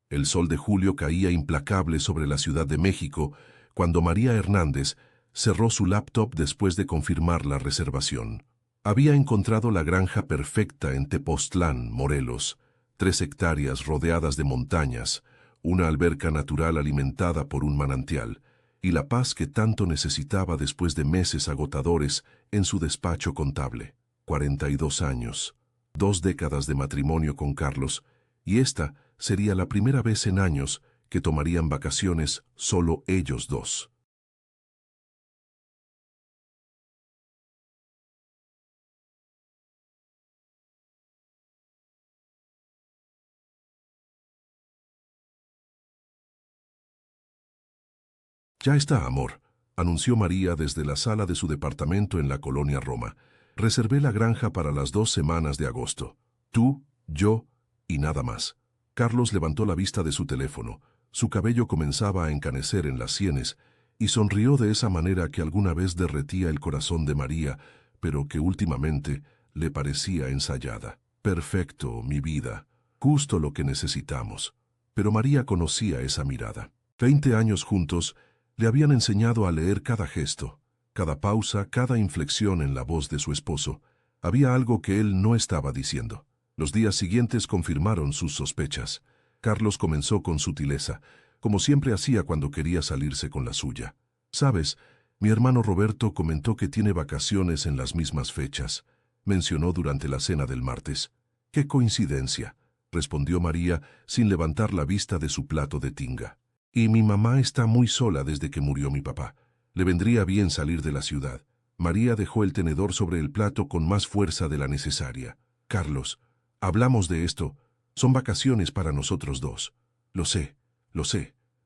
El sol de julio caía implacable sobre la Ciudad de México cuando María Hernández cerró su laptop después de confirmar la reservación. Había encontrado la granja perfecta en Tepoztlán, Morelos, 3 hectáreas rodeadas de montañas, una alberca natural alimentada por un manantial, y la paz que tanto necesitaba después de meses agotadores en su despacho contable. 42 años, 2 décadas de matrimonio con Carlos, y esta sería la primera vez en años que tomarían vacaciones solo ellos dos. Ya está, amor, anunció María desde la sala de su departamento en la colonia Roma. Reservé la granja para las 2 semanas de agosto. Tú, yo y nada más. Carlos levantó la vista de su teléfono. Su cabello comenzaba a encanecer en las sienes y sonrió de esa manera que alguna vez derretía el corazón de María, pero que últimamente le parecía ensayada. Perfecto, mi vida. Justo lo que necesitamos. Pero María conocía esa mirada. 20 años juntos le habían enseñado a leer cada gesto, cada pausa, cada inflexión en la voz de su esposo. Había algo que él no estaba diciendo. Los días siguientes confirmaron sus sospechas. Carlos comenzó con sutileza, como siempre hacía cuando quería salirse con la suya. «Sabes, mi hermano Roberto comentó que tiene vacaciones en las mismas fechas», mencionó durante la cena del martes. «¡Qué coincidencia!», respondió María sin levantar la vista de su plato de tinga. «Y mi mamá está muy sola desde que murió mi papá. Le vendría bien salir de la ciudad». María dejó el tenedor sobre el plato con más fuerza de la necesaria. «Carlos, hablamos de esto. Son vacaciones para nosotros dos». Lo sé.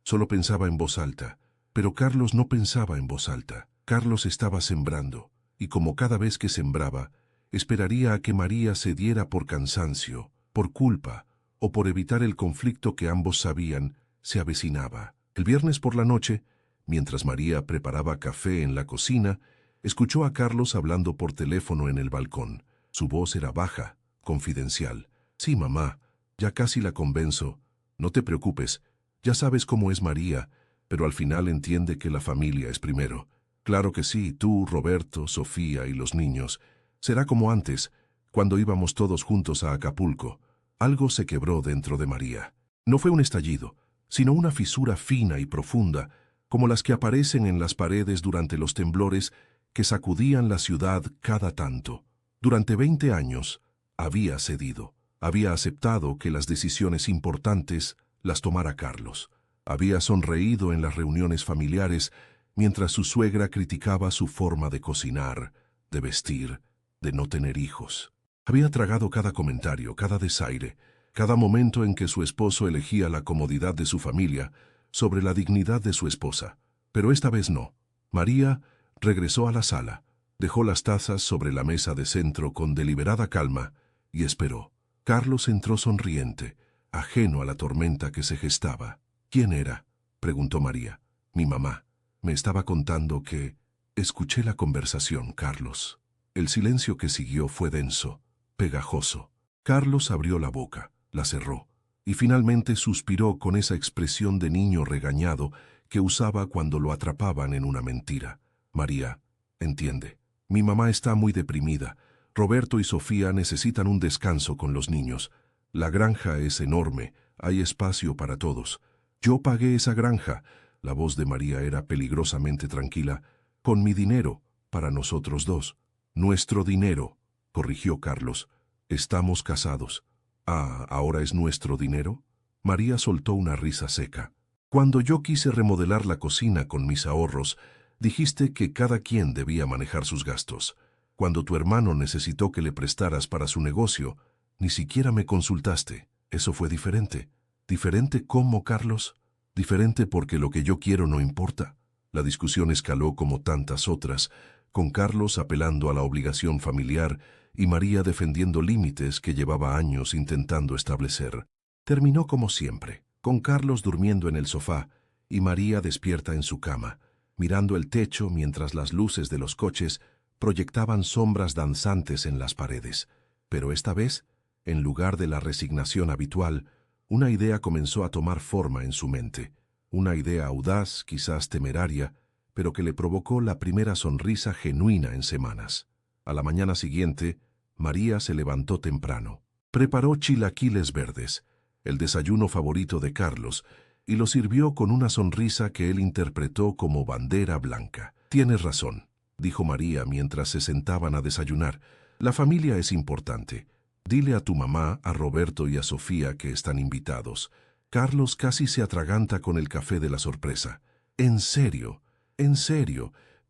Solo pensaba en voz alta. Pero Carlos no pensaba en voz alta. Carlos estaba sembrando, y como cada vez que sembraba, esperaría a que María cediera por cansancio, por culpa, o por evitar el conflicto que ambos sabían se avecinaba. El viernes por la noche, mientras María preparaba café en la cocina, escuchó a Carlos hablando por teléfono en el balcón. Su voz era baja, confidencial. «Sí, mamá, ya casi la convenzo. No te preocupes, ya sabes cómo es María, pero al final entiende que la familia es primero. Claro que sí, tú, Roberto, Sofía y los niños. Será como antes, cuando íbamos todos juntos a Acapulco». Algo se quebró dentro de María. No fue un estallido, sino una fisura fina y profunda, como las que aparecen en las paredes durante los temblores que sacudían la ciudad cada tanto. Durante 20 años había cedido, había aceptado que las decisiones importantes las tomara Carlos. Había sonreído en las reuniones familiares mientras su suegra criticaba su forma de cocinar, de vestir, de no tener hijos. Había tragado cada comentario, cada desaire, cada momento en que su esposo elegía la comodidad de su familia sobre la dignidad de su esposa. Pero esta vez no. María regresó a la sala, dejó las tazas sobre la mesa de centro con deliberada calma y esperó. Carlos entró sonriente, ajeno a la tormenta que se gestaba. «¿Quién era?», preguntó María. «Mi mamá. Me estaba contando que...». Escuché la conversación, Carlos. El silencio que siguió fue denso, pegajoso. Carlos abrió la boca, la cerró, y finalmente suspiró con esa expresión de niño regañado que usaba cuando lo atrapaban en una mentira. «María, entiende. Mi mamá está muy deprimida. Roberto y Sofía necesitan un descanso con los niños. La granja es enorme, hay espacio para todos. Yo pagué esa granja». La voz de María era peligrosamente tranquila. «Con mi dinero, para nosotros dos». «Nuestro dinero», corrigió Carlos. «Estamos casados». «Ah, ¿ahora es nuestro dinero?». María soltó una risa seca. «Cuando yo quise remodelar la cocina con mis ahorros, dijiste que cada quien debía manejar sus gastos. Cuando tu hermano necesitó que le prestaras para su negocio, ni siquiera me consultaste. Eso fue diferente». «¿Diferente cómo, Carlos?». «Diferente porque lo que yo quiero no importa». La discusión escaló como tantas otras, con Carlos apelando a la obligación familiar y María defendiendo límites que llevaba años intentando establecer. Terminó como siempre, con Carlos durmiendo en el sofá y María despierta en su cama, mirando el techo mientras las luces de los coches proyectaban sombras danzantes en las paredes. Pero esta vez, en lugar de la resignación habitual, Una idea comenzó a tomar forma en su mente. Una idea audaz, quizás temeraria, pero que le provocó la primera sonrisa genuina en semanas. A la mañana siguiente, María se levantó temprano. Preparó chilaquiles verdes, el desayuno favorito de Carlos, y lo sirvió con una sonrisa que él interpretó como bandera blanca. «Tienes razón», dijo María mientras se sentaban a desayunar. «La familia es importante. Dile a tu mamá, a Roberto y a Sofía que están invitados». Carlos casi se atraganta con el café de la sorpresa. «En serio,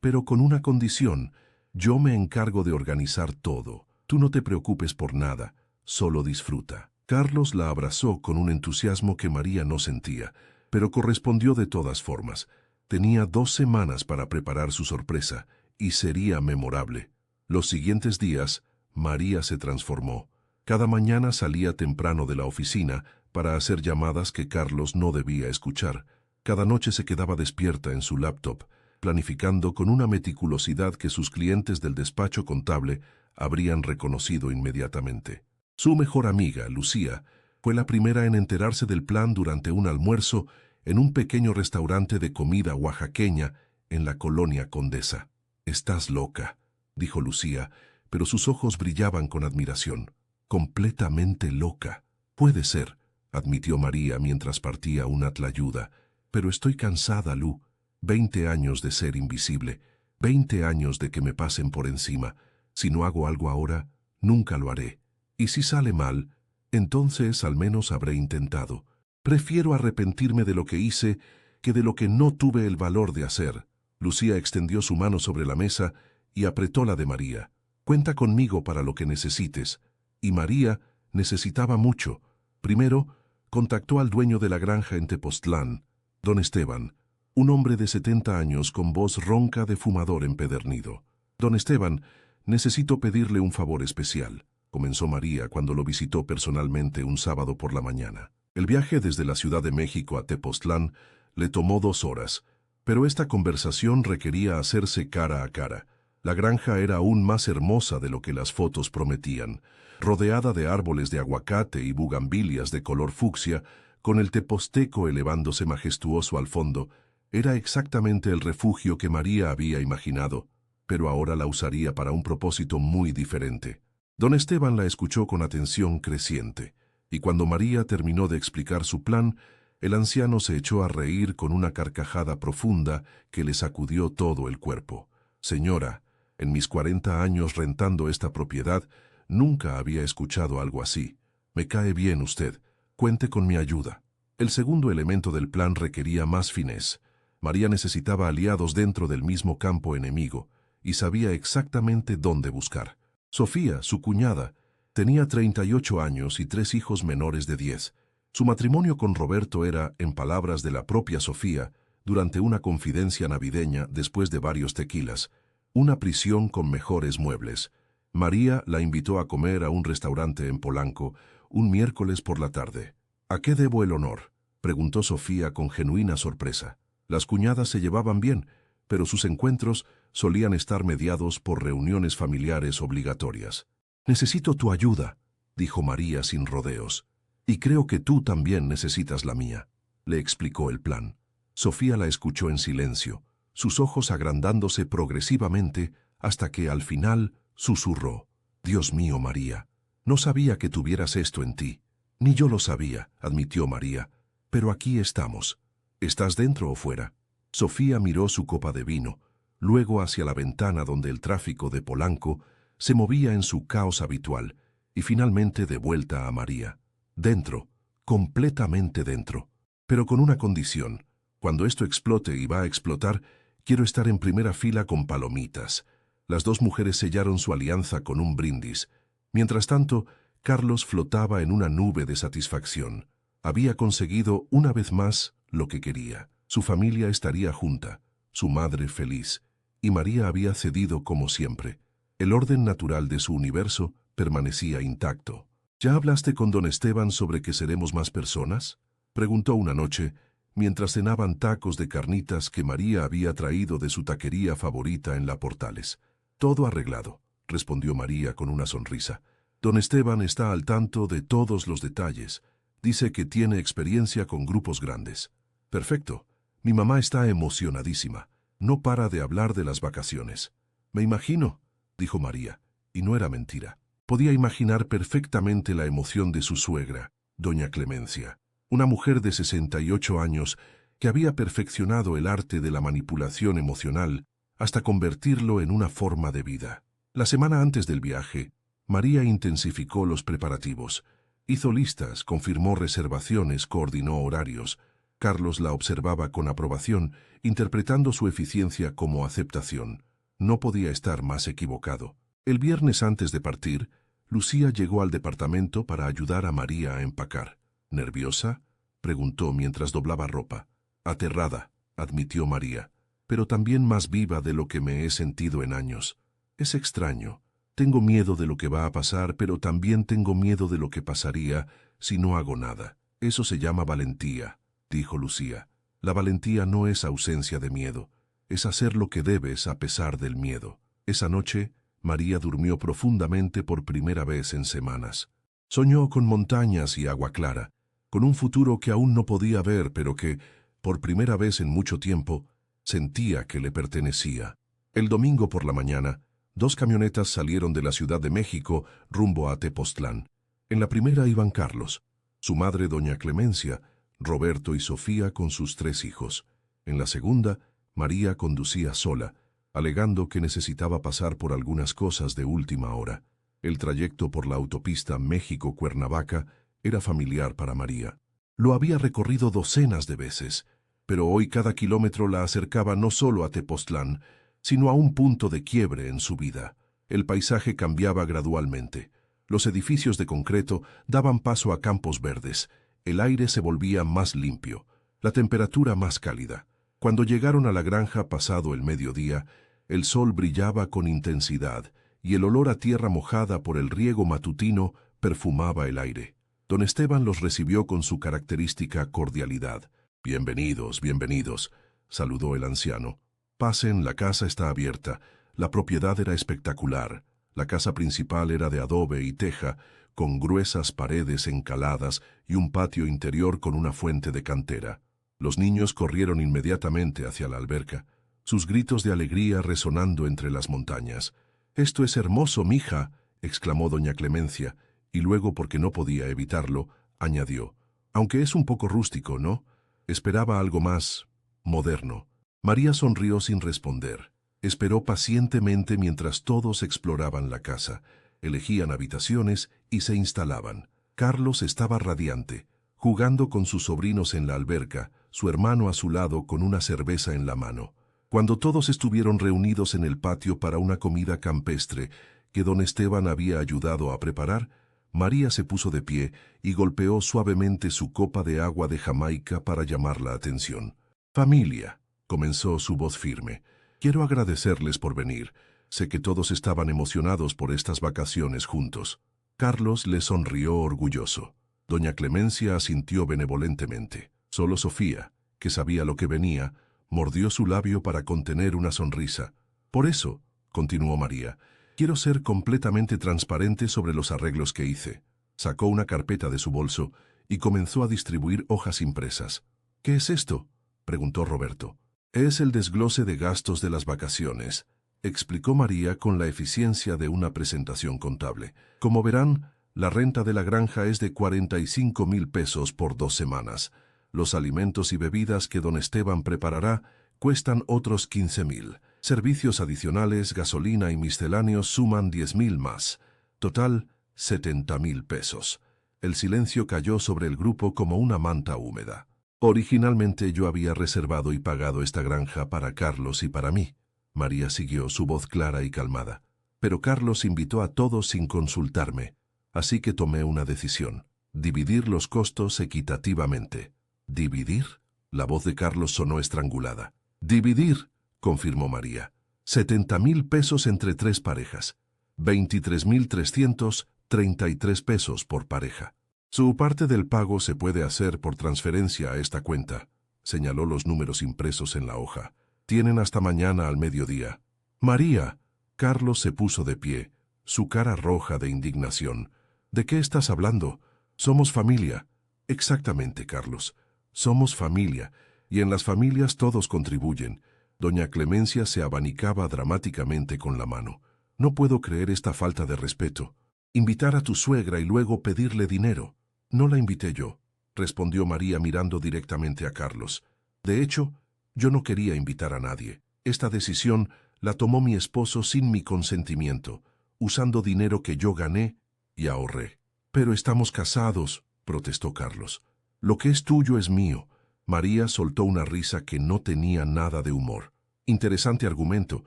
pero con una condición. Yo me encargo de organizar todo. Tú no te preocupes por nada, solo disfruta». Carlos la abrazó con un entusiasmo que María no sentía, pero correspondió de todas formas. Tenía 2 semanas para preparar su sorpresa, y sería memorable. Los siguientes días, María se transformó. Cada mañana salía temprano de la oficina para hacer llamadas que Carlos no debía escuchar. Cada noche se quedaba despierta en su laptop, planificando con una meticulosidad que sus clientes del despacho contable habrían reconocido inmediatamente. Su mejor amiga, Lucía, fue la primera en enterarse del plan durante un almuerzo en un pequeño restaurante de comida oaxaqueña en la colonia Condesa. «Estás loca», dijo Lucía, pero sus ojos brillaban con admiración. «Completamente loca». «Puede ser», admitió María mientras partía una tlayuda. «Pero estoy cansada, Lu. 20 años de ser invisible, 20 años de que me pasen por encima. Si no hago algo ahora, nunca lo haré. Y si sale mal, entonces al menos habré intentado. Prefiero arrepentirme de lo que hice que de lo que no tuve el valor de hacer». Lucía extendió su mano sobre la mesa y apretó la de María. «Cuenta conmigo para lo que necesites». Y María necesitaba mucho. Primero, contactó al dueño de la granja en Tepoztlán, don Esteban, un hombre de 70 años con voz ronca de fumador empedernido. «Don Esteban, necesito pedirle un favor especial», comenzó María cuando lo visitó personalmente un sábado por la mañana. El viaje desde la Ciudad de México a Tepoztlán le tomó 2 horas, pero esta conversación requería hacerse cara a cara. La granja era aún más hermosa de lo que las fotos prometían, rodeada de árboles de aguacate y bugambilias de color fucsia, con el Teposteco elevándose majestuoso al fondo. Era exactamente el refugio que María había imaginado, pero ahora la usaría para un propósito muy diferente. Don Esteban la escuchó con atención creciente, y cuando María terminó de explicar su plan, el anciano se echó a reír con una carcajada profunda que le sacudió todo el cuerpo. «Señora, en mis 40 años rentando esta propiedad, nunca había escuchado algo así. Me cae bien usted. Cuente con mi ayuda». El segundo elemento del plan requería más finés. María necesitaba aliados dentro del mismo campo enemigo, y sabía exactamente dónde buscar. Sofía, su cuñada, tenía 38 años y 3 hijos menores de 10. Su matrimonio con Roberto era, en palabras de la propia Sofía, durante una confidencia navideña después de varios tequilas, una prisión con mejores muebles. María la invitó a comer a un restaurante en Polanco un miércoles por la tarde. «¿A qué debo el honor?», preguntó Sofía con genuina sorpresa. Las cuñadas se llevaban bien, pero sus encuentros solían estar mediados por reuniones familiares obligatorias. «Necesito tu ayuda», dijo María sin rodeos. «Y creo que tú también necesitas la mía», le explicó el plan. Sofía la escuchó en silencio, sus ojos agrandándose progresivamente hasta que al final susurró: «Dios mío, María, no sabía que tuvieras esto en ti». «Ni yo lo sabía», admitió María, «pero aquí estamos. ¿Estás dentro o fuera?». Sofía miró su copa de vino, luego hacia la ventana donde el tráfico de Polanco se movía en su caos habitual, y finalmente de vuelta a María. «Dentro, completamente dentro, pero con una condición. Cuando esto explote y va a explotar, quiero estar en primera fila con palomitas». Las 2 mujeres sellaron su alianza con un brindis. Mientras tanto, Carlos flotaba en una nube de satisfacción. Había conseguido una vez más lo que quería. Su familia estaría junta, su madre feliz, y María había cedido como siempre. El orden natural de su universo permanecía intacto. «¿Ya hablaste con don Esteban sobre que seremos más personas?», preguntó una noche, mientras cenaban tacos de carnitas que María había traído de su taquería favorita en La Portales. «Todo arreglado», respondió María con una sonrisa. «Don Esteban está al tanto de todos los detalles. Dice que tiene experiencia con grupos grandes. Perfecto. Mi mamá está emocionadísima. No para de hablar de las vacaciones. Me imagino, dijo María, y no era mentira. Podía imaginar perfectamente la emoción de su suegra, doña Clemencia, una mujer de 68 años que había perfeccionado el arte de la manipulación emocional hasta convertirlo en una forma de vida. La semana antes del viaje, María intensificó los preparativos. Hizo listas, confirmó reservaciones, coordinó horarios. Carlos la observaba con aprobación, interpretando su eficiencia como aceptación. No podía estar más equivocado. El viernes antes de partir, Lucía llegó al departamento para ayudar a María a empacar. ¿Nerviosa?, preguntó mientras doblaba ropa. Aterrada, admitió María, pero también más viva de lo que me he sentido en años. Es extraño. Tengo miedo de lo que va a pasar, pero también tengo miedo de lo que pasaría si no hago nada. Eso se llama valentía, dijo Lucía. La valentía no es ausencia de miedo, es hacer lo que debes a pesar del miedo. Esa noche, María durmió profundamente por primera vez en semanas. Soñó con montañas y agua clara, con un futuro que aún no podía ver, pero que, por primera vez en mucho tiempo, sentía que le pertenecía. El domingo por la mañana, 2 camionetas salieron de la Ciudad de México rumbo a Tepoztlán. En la primera iban Carlos, su madre doña Clemencia, Roberto y Sofía con sus 3 hijos. En la segunda, María conducía sola, alegando que necesitaba pasar por algunas cosas de última hora. El trayecto por la autopista México-Cuernavaca era familiar para María. Lo había recorrido docenas de veces, pero hoy cada kilómetro la acercaba no solo a Tepoztlán, sino a un punto de quiebre en su vida. El paisaje cambiaba gradualmente. Los edificios de concreto daban paso a campos verdes. El aire se volvía más limpio, la temperatura más cálida. Cuando llegaron a la granja pasado el mediodía, el sol brillaba con intensidad y el olor a tierra mojada por el riego matutino perfumaba el aire. Don Esteban los recibió con su característica cordialidad. «Bienvenidos, bienvenidos», saludó el anciano. «Pasen, la casa está abierta. La propiedad era espectacular. La casa principal era de adobe y teja, con gruesas paredes encaladas y un patio interior con una fuente de cantera. Los niños corrieron inmediatamente hacia la alberca, sus gritos de alegría resonando entre las montañas. «Esto es hermoso, mija», exclamó doña Clemencia, y luego, porque no podía evitarlo, añadió: «Aunque es un poco rústico, ¿no? Esperaba algo más moderno». María sonrió sin responder. Esperó pacientemente mientras todos exploraban la casa, elegían habitaciones y se instalaban. Carlos estaba radiante, jugando con sus sobrinos en la alberca, su hermano a su lado con una cerveza en la mano. Cuando todos estuvieron reunidos en el patio para una comida campestre que don Esteban había ayudado a preparar, María se puso de pie y golpeó suavemente su copa de agua de Jamaica para llamar la atención. «Familia», comenzó su voz firme, «quiero agradecerles por venir. Sé que todos estaban emocionados por estas vacaciones juntos». Carlos le sonrió orgulloso. Doña Clemencia asintió benevolentemente. Solo Sofía, que sabía lo que venía, mordió su labio para contener una sonrisa. «Por eso», continuó María, «quiero ser completamente transparente sobre los arreglos que hice». Sacó una carpeta de su bolso y comenzó a distribuir hojas impresas. «¿Qué es esto?», preguntó Roberto. «Es el desglose de gastos de las vacaciones», explicó María con la eficiencia de una presentación contable. «Como verán, la renta de la granja es de 45,000 pesos por 2 semanas. Los alimentos y bebidas que don Esteban preparará cuestan otros 15,000. Servicios adicionales, gasolina y misceláneos suman 10,000 más. Total, 70,000 pesos». El silencio cayó sobre el grupo como una manta húmeda. «Originalmente yo había reservado y pagado esta granja para Carlos y para mí», María siguió, su voz clara y calmada. «Pero Carlos invitó a todos sin consultarme, así que tomé una decisión: dividir los costos equitativamente». «¿Dividir?», la voz de Carlos sonó estrangulada. «Dividir», confirmó María. 70,000 pesos entre 3 parejas. 23,333 pesos por pareja. Su parte del pago se puede hacer por transferencia a esta cuenta», señaló los números impresos en la hoja. «Tienen hasta mañana al mediodía». «María», Carlos se puso de pie, su cara roja de indignación. «¿De qué estás hablando? Somos familia. Exactamente, Carlos. Somos familia, y en las familias todos contribuyen. Doña Clemencia se abanicaba dramáticamente con la mano. No puedo creer esta falta de respeto. Invitar a tu suegra y luego pedirle dinero. No la invité yo, respondió María mirando directamente a Carlos. De hecho, yo no quería invitar a nadie. Esta decisión la tomó mi esposo sin mi consentimiento, usando dinero que yo gané y ahorré. Pero estamos casados, protestó Carlos. Lo que es tuyo es mío. María soltó una risa que no tenía nada de humor. Interesante argumento,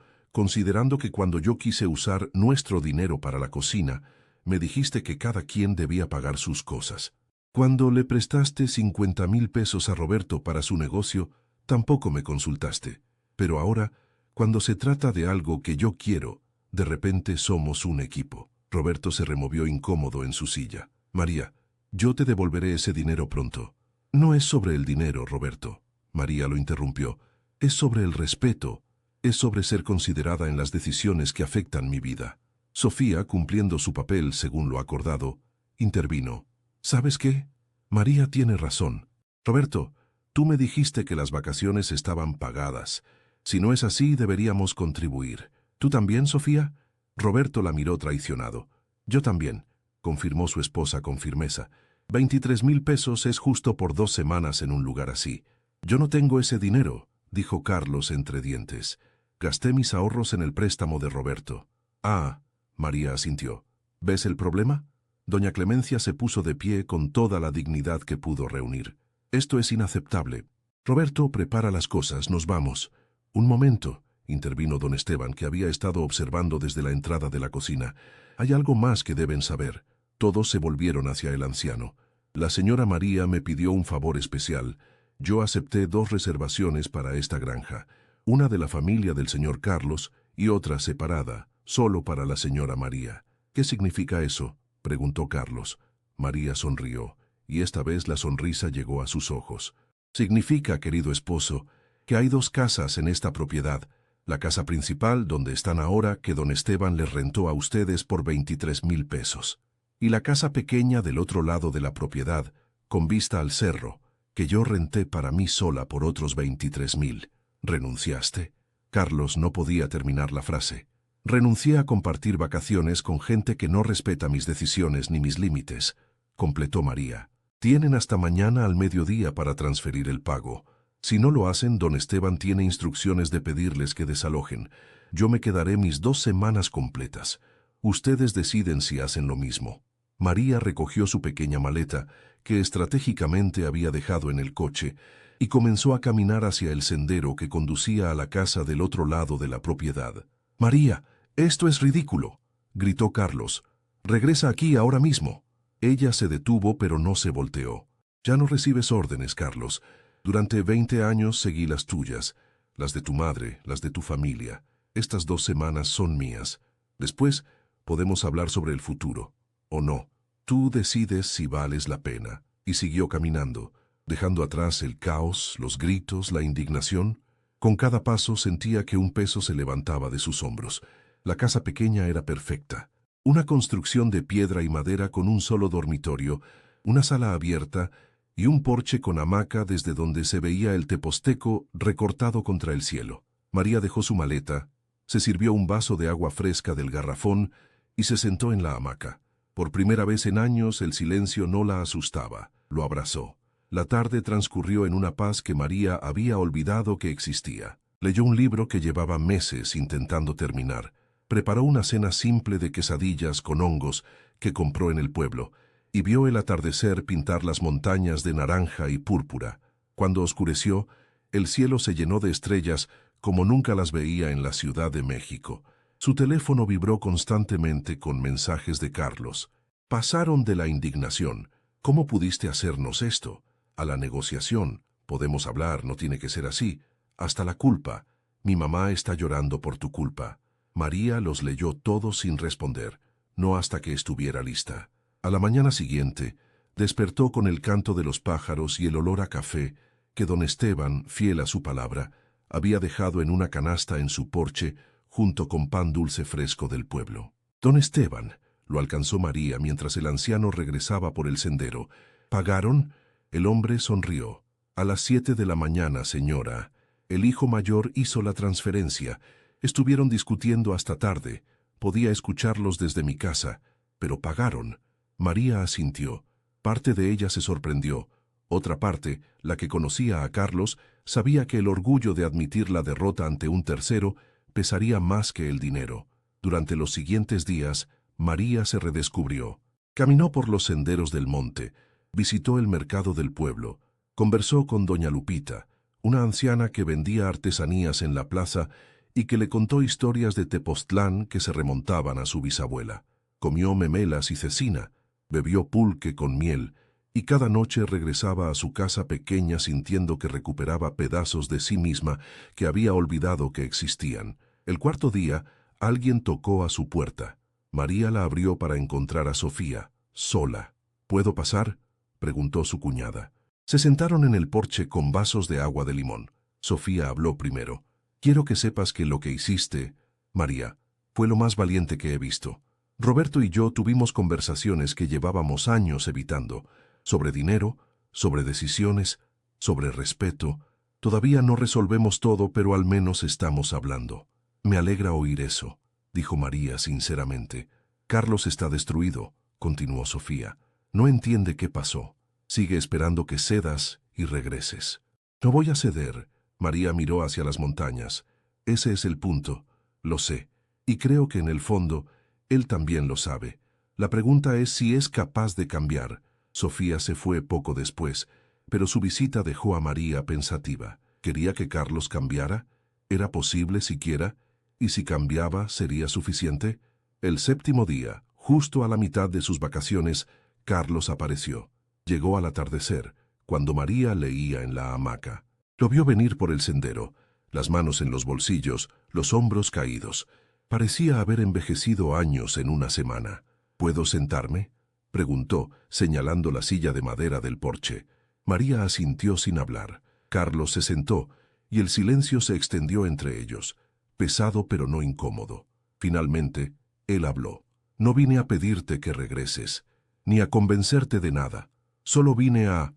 considerando que cuando yo quise usar nuestro dinero para la cocina, me dijiste que cada quien debía pagar sus cosas. Cuando le prestaste 50,000 pesos a Roberto para su negocio, tampoco me consultaste. Pero ahora, cuando se trata de algo que yo quiero, de repente somos un equipo. Roberto se removió incómodo en su silla. María, yo te devolveré ese dinero pronto. No es sobre el dinero, Roberto. María lo interrumpió. Es sobre el respeto. Es sobre ser considerada en las decisiones que afectan mi vida. Sofía, cumpliendo su papel según lo acordado, intervino. ¿Sabes qué? María tiene razón. Roberto, tú me dijiste que las vacaciones estaban pagadas. Si no es así, deberíamos contribuir. ¿Tú también, Sofía? Roberto la miró traicionado. Yo también, confirmó su esposa con firmeza. 23,000 pesos es justo por 2 semanas en un lugar así. Yo no tengo ese dinero, dijo Carlos entre dientes. Gasté mis ahorros en el préstamo de Roberto. Ah, María asintió. ¿Ves el problema? Doña Clemencia se puso de pie con toda la dignidad que pudo reunir. Esto es inaceptable. Roberto, prepara las cosas, nos vamos. Un momento, intervino don Esteban, que había estado observando desde la entrada de la cocina. Hay algo más que deben saber. Todos se volvieron hacia el anciano. La señora María me pidió un favor especial. Yo acepté 2 reservaciones para esta granja, una de la familia del señor Carlos y otra separada, solo para la señora María. ¿Qué significa eso?, preguntó Carlos. María sonrió, y esta vez la sonrisa llegó a sus ojos. Significa, querido esposo, que hay 2 casas en esta propiedad. La casa principal, donde están ahora, que don Esteban les rentó a ustedes por 23,000 pesos. Y la casa pequeña del otro lado de la propiedad, con vista al cerro, que yo renté para mí sola por otros 23,000. ¿Renunciaste? Carlos no podía terminar la frase. Renuncié a compartir vacaciones con gente que no respeta mis decisiones ni mis límites, completó María. Tienen hasta mañana al mediodía para transferir el pago. Si no lo hacen, don Esteban tiene instrucciones de pedirles que desalojen. Yo me quedaré mis 2 semanas completas. Ustedes deciden si hacen lo mismo. María recogió su pequeña maleta, que estratégicamente había dejado en el coche, y comenzó a caminar hacia el sendero que conducía a la casa del otro lado de la propiedad. «María, esto es ridículo», gritó Carlos. «Regresa aquí ahora mismo». Ella se detuvo, pero no se volteó. «Ya no recibes órdenes, Carlos. Durante 20 años seguí las tuyas, las de tu madre, las de tu familia. Estas 2 semanas son mías. Después podemos hablar sobre el futuro. O no. Tú decides si vales la pena». Y siguió caminando, dejando atrás el caos, los gritos, la indignación. Con cada paso sentía que un peso se levantaba de sus hombros. La casa pequeña era perfecta. Una construcción de piedra y madera con un solo dormitorio, una sala abierta y un porche con hamaca desde donde se veía el Teposteco recortado contra el cielo. María dejó su maleta, se sirvió un vaso de agua fresca del garrafón y se sentó en la hamaca. Por primera vez en años el silencio no la asustaba, lo abrazó. La tarde transcurrió en una paz que María había olvidado que existía. Leyó un libro que llevaba meses intentando terminar. Preparó una cena simple de quesadillas con hongos que compró en el pueblo y vio el atardecer pintar las montañas de naranja y púrpura. Cuando oscureció, el cielo se llenó de estrellas como nunca las veía en la Ciudad de México. Su teléfono vibró constantemente con mensajes de Carlos. Pasaron de la indignación. ¿Cómo pudiste hacernos esto? A la negociación. Podemos hablar, no tiene que ser así. Hasta la culpa. Mi mamá está llorando por tu culpa. María los leyó todos sin responder, no hasta que estuviera lista. A la mañana siguiente, despertó con el canto de los pájaros y el olor a café que don Esteban, fiel a su palabra, había dejado en una canasta en su porche junto con pan dulce fresco del pueblo. Don Esteban, lo alcanzó María mientras el anciano regresaba por el sendero. ¿Pagaron? El hombre sonrió. A las 7 de la mañana, señora. El hijo mayor hizo la transferencia. Estuvieron discutiendo hasta tarde. Podía escucharlos desde mi casa, pero pagaron. María asintió. Parte de ella se sorprendió. Otra parte, la que conocía a Carlos, sabía que el orgullo de admitir la derrota ante un tercero pesaría más que el dinero. Durante los siguientes días, María se redescubrió. Caminó por los senderos del monte, visitó el mercado del pueblo, conversó con doña Lupita, una anciana que vendía artesanías en la plaza y que le contó historias de Tepoztlán que se remontaban a su bisabuela. Comió memelas y cecina, bebió pulque con miel, y cada noche regresaba a su casa pequeña sintiendo que recuperaba pedazos de sí misma que había olvidado que existían. El cuarto día, alguien tocó a su puerta. María la abrió para encontrar a Sofía, sola. ¿Puedo pasar?, preguntó su cuñada. Se sentaron en el porche con vasos de agua de limón. Sofía habló primero. Quiero que sepas que lo que hiciste, María, fue lo más valiente que he visto. Roberto y yo tuvimos conversaciones que llevábamos años evitando, sobre dinero, sobre decisiones, sobre respeto. Todavía no resolvemos todo, pero al menos estamos hablando. Me alegra oír eso, dijo María sinceramente. Carlos está destruido, continuó Sofía. No entiende qué pasó. Sigue esperando que cedas y regreses. No voy a ceder. María miró hacia las montañas. Ese es el punto. Lo sé. Y creo que en el fondo, él también lo sabe. La pregunta es si es capaz de cambiar. Sofía se fue poco después, pero su visita dejó a María pensativa. ¿Quería que Carlos cambiara? ¿Era posible siquiera? ¿Y si cambiaba, sería suficiente? El séptimo día, justo a la mitad de sus vacaciones, Carlos apareció. Llegó al atardecer, cuando María leía en la hamaca. Lo vio venir por el sendero, las manos en los bolsillos, los hombros caídos. Parecía haber envejecido años en una semana. ¿Puedo sentarme?, preguntó, señalando la silla de madera del porche. María asintió sin hablar. Carlos se sentó, y el silencio se extendió entre ellos, pesado pero no incómodo. Finalmente, él habló. No vine a pedirte que regreses, ni a convencerte de nada. Solo vine a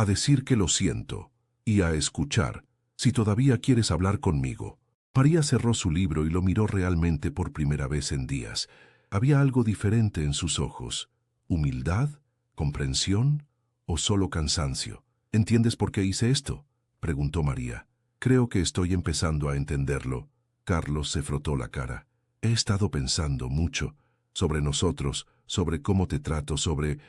decir que lo siento, y a escuchar, si todavía quieres hablar conmigo. María cerró su libro y lo miró realmente por primera vez en días. Había algo diferente en sus ojos. ¿Humildad? ¿Comprensión? ¿O solo cansancio? ¿Entiendes por qué hice esto?, preguntó María. Creo que estoy empezando a entenderlo. Carlos se frotó la cara. He estado pensando mucho sobre nosotros, sobre cómo te trato, sobre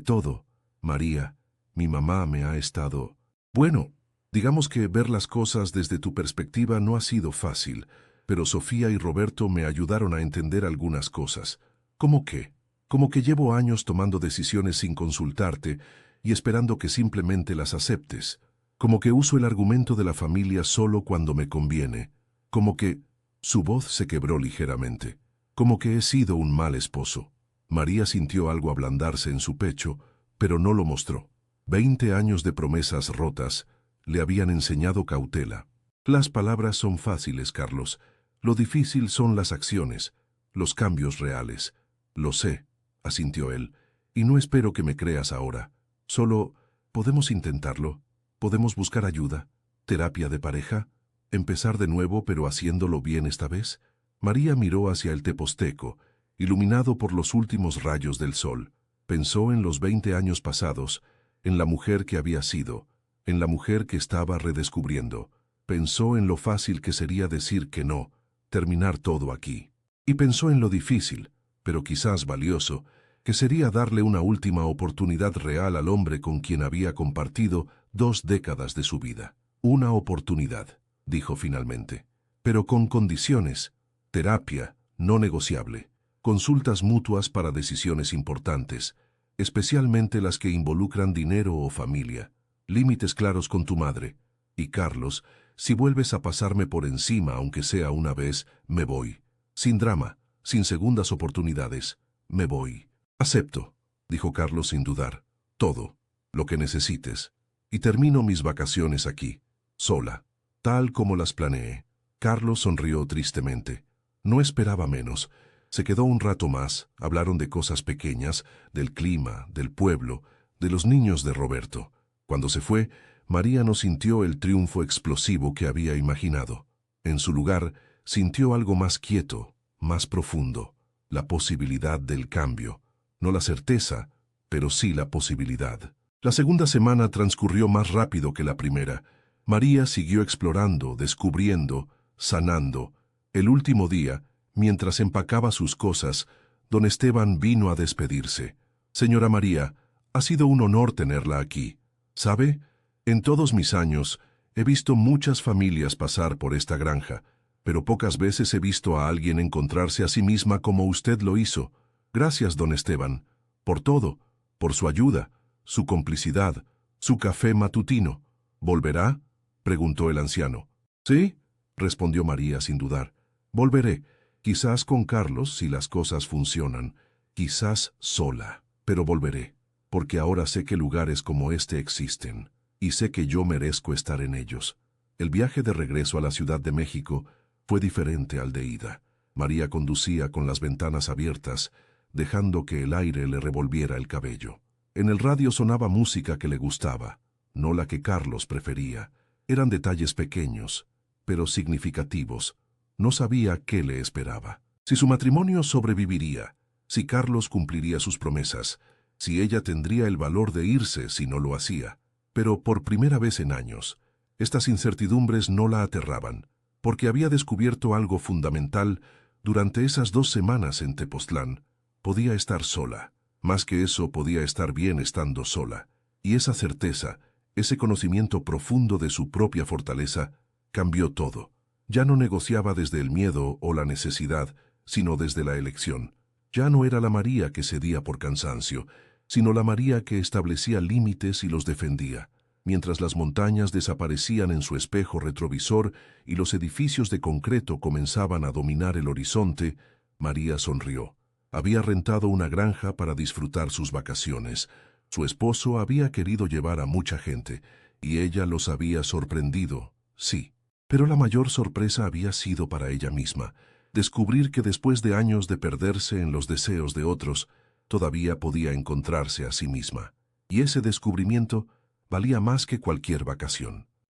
todo. María, mi mamá me ha estado... Bueno, digamos que ver las cosas desde tu perspectiva no ha sido fácil, pero Sofía y Roberto me ayudaron a entender algunas cosas. ¿Cómo qué? Como que llevo años tomando decisiones sin consultarte y esperando que simplemente las aceptes. Como que uso el argumento de la familia solo cuando me conviene. Como que... Su voz se quebró ligeramente. Como que he sido un mal esposo. María sintió algo ablandarse en su pecho, pero no lo mostró. 20 años de promesas rotas le habían enseñado cautela. Las palabras son fáciles, Carlos. Lo difícil son las acciones, los cambios reales. Lo sé, asintió él, y no espero que me creas ahora. Solo, ¿podemos intentarlo? ¿Podemos buscar ayuda? ¿Terapia de pareja? ¿Empezar de nuevo pero haciéndolo bien esta vez? María miró hacia el Teposteco, iluminado por los últimos rayos del sol. Pensó en los 20 años pasados, en la mujer que había sido, en la mujer que estaba redescubriendo. Pensó en lo fácil que sería decir que no, terminar todo aquí. Y pensó en lo difícil, pero quizás valioso, que sería darle una última oportunidad real al hombre con quien había compartido 2 décadas de su vida. Una oportunidad, dijo finalmente, pero con condiciones. Terapia, no negociable. Consultas mutuas para decisiones importantes, especialmente las que involucran dinero o familia. Límites claros con tu madre. Y Carlos, si vuelves a pasarme por encima, aunque sea una vez, me voy. Sin drama, sin segundas oportunidades. Me voy. Acepto, dijo Carlos sin dudar. Todo, lo que necesites. Y termino mis vacaciones aquí, sola, tal como las planeé. Carlos sonrió tristemente. No esperaba menos. Se quedó un rato más, hablaron de cosas pequeñas, del clima, del pueblo, de los niños de Roberto. Cuando se fue, María no sintió el triunfo explosivo que había imaginado. En su lugar, sintió algo más quieto, más profundo, la posibilidad del cambio. No la certeza, pero sí la posibilidad. La segunda semana transcurrió más rápido que la primera. María siguió explorando, descubriendo, sanando. El último día, mientras empacaba sus cosas, don Esteban vino a despedirse. Señora María, ha sido un honor tenerla aquí. ¿Sabe? En todos mis años, he visto muchas familias pasar por esta granja, pero pocas veces he visto a alguien encontrarse a sí misma como usted lo hizo. Gracias, don Esteban, por todo, por su ayuda, su complicidad, su café matutino. ¿Volverá?, preguntó el anciano. Sí, respondió María sin dudar. Volveré, quizás con Carlos si las cosas funcionan, quizás sola, pero volveré, porque ahora sé que lugares como este existen, y sé que yo merezco estar en ellos. El viaje de regreso a la Ciudad de México fue diferente al de ida. María conducía con las ventanas abiertas, dejando que el aire le revolviera el cabello. En el radio sonaba música que le gustaba, no la que Carlos prefería. Eran detalles pequeños, pero significativos. No sabía qué le esperaba. Si su matrimonio sobreviviría, si Carlos cumpliría sus promesas, si ella tendría el valor de irse si no lo hacía. Pero por primera vez en años, estas incertidumbres no la aterraban, porque había descubierto algo fundamental durante esas 2 semanas en Tepoztlán. Podía estar sola. Más que eso, podía estar bien estando sola. Y esa certeza, ese conocimiento profundo de su propia fortaleza, cambió todo. Ya no negociaba desde el miedo o la necesidad, sino desde la elección. Ya no era la María que cedía por cansancio, sino la María que establecía límites y los defendía. Mientras las montañas desaparecían en su espejo retrovisor y los edificios de concreto comenzaban a dominar el horizonte, María sonrió. Había rentado una granja para disfrutar sus vacaciones. Su esposo había querido llevar a mucha gente, y ella los había sorprendido, sí. Pero la mayor sorpresa había sido para ella misma, descubrir que después de años de perderse en los deseos de otros, todavía podía encontrarse a sí misma. Y ese descubrimiento valía más que cualquier vacación.